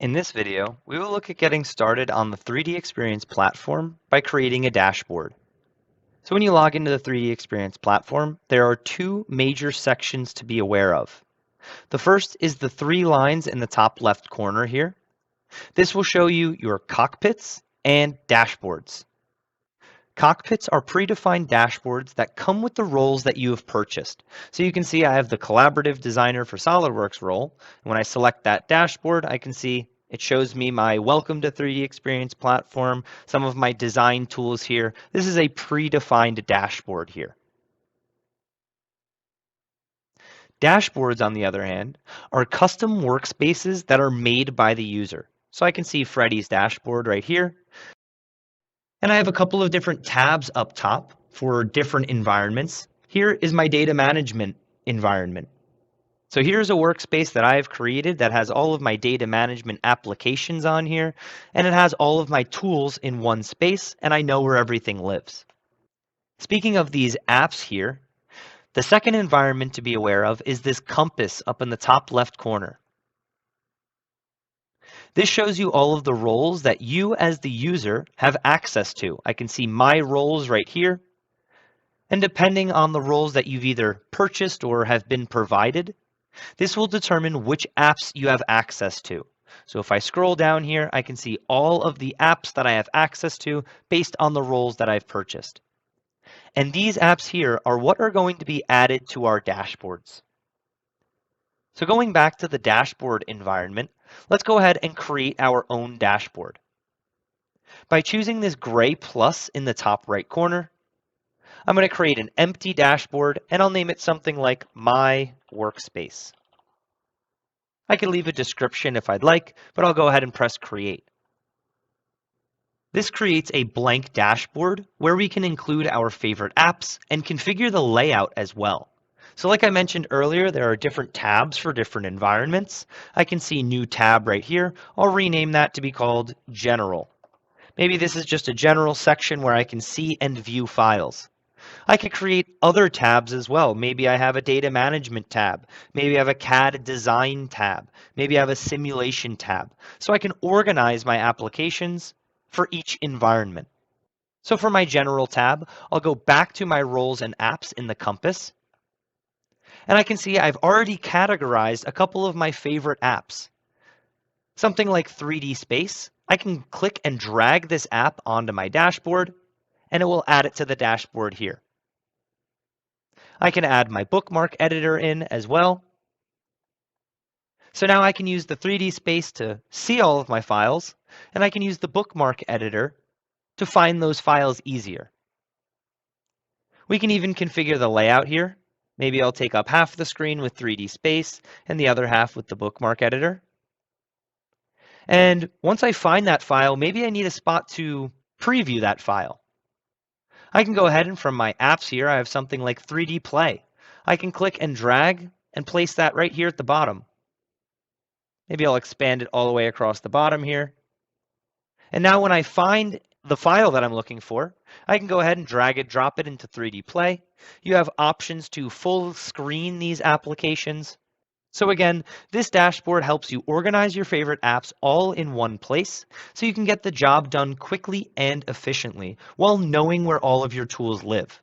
In this video, we will look at getting started on the 3D Experience platform by creating a dashboard. So when you log into the 3D Experience platform, there are two major sections to be aware of. The first is the three lines in the top left corner here. This will show you your cockpits and dashboards. Cockpits are predefined dashboards that come with the roles that you have purchased. So you can see I have the Collaborative Designer for SolidWorks role. And when I select that dashboard, I can see it shows me my Welcome to 3D Experience platform, some of my design tools here. This is a predefined dashboard here. Dashboards, on the other hand, are custom workspaces that are made by the user. So I can see Freddie's dashboard right here. And I have a couple of different tabs up top for different environments. Here is my data management environment. So here's a workspace that I've created that has all of my data management applications on here, and it has all of my tools in one space, and I know where everything lives. Speaking of these apps here, the second environment to be aware of is this compass up in the top left corner. This shows you all of the roles that you as the user have access to. I can see my roles right here. And depending on the roles that you've either purchased or have been provided, this will determine which apps you have access to. So if I scroll down here, I can see all of the apps that I have access to based on the roles that I've purchased. And these apps here are what are going to be added to our dashboards. So going back to the dashboard environment, let's go ahead and create our own dashboard. By choosing this gray plus in the top right corner, I'm going to create an empty dashboard and I'll name it something like My Workspace. I can leave a description if I'd like, but I'll go ahead and press Create. This creates a blank dashboard where we can include our favorite apps and configure the layout as well. So like I mentioned earlier, there are different tabs for different environments. I can see new tab right here. I'll rename that to be called General. Maybe this is just a general section where I can see and view files. I could create other tabs as well. Maybe I have a data management tab. Maybe I have a CAD design tab. Maybe I have a simulation tab. So I can organize my applications for each environment. So for my general tab, I'll go back to my roles and apps in the compass. And I can see I've already categorized a couple of my favorite apps. Something like 3D Space, I can click and drag this app onto my dashboard, and it will add it to the dashboard here. I can add my bookmark editor in as well. So now I can use the 3D Space to see all of my files, and I can use the bookmark editor to find those files easier. We can even configure the layout here. Maybe I'll take up half the screen with 3D Space and the other half with the bookmark editor. And once I find that file, maybe I need a spot to preview that file. I can go ahead and from my apps here, I have something like 3D Play. I can click and drag and place that right here at the bottom. Maybe I'll expand it all the way across the bottom here. And now when I find the file that I'm looking for, I can go ahead and drag it, drop it into 3D Play. You have options to full screen these applications. So again, this dashboard helps you organize your favorite apps all in one place so you can get the job done quickly and efficiently while knowing where all of your tools live.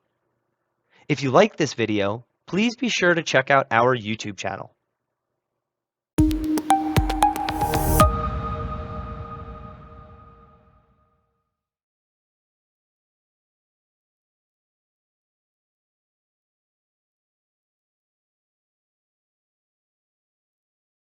If you like this video, please be sure to check out our YouTube channel.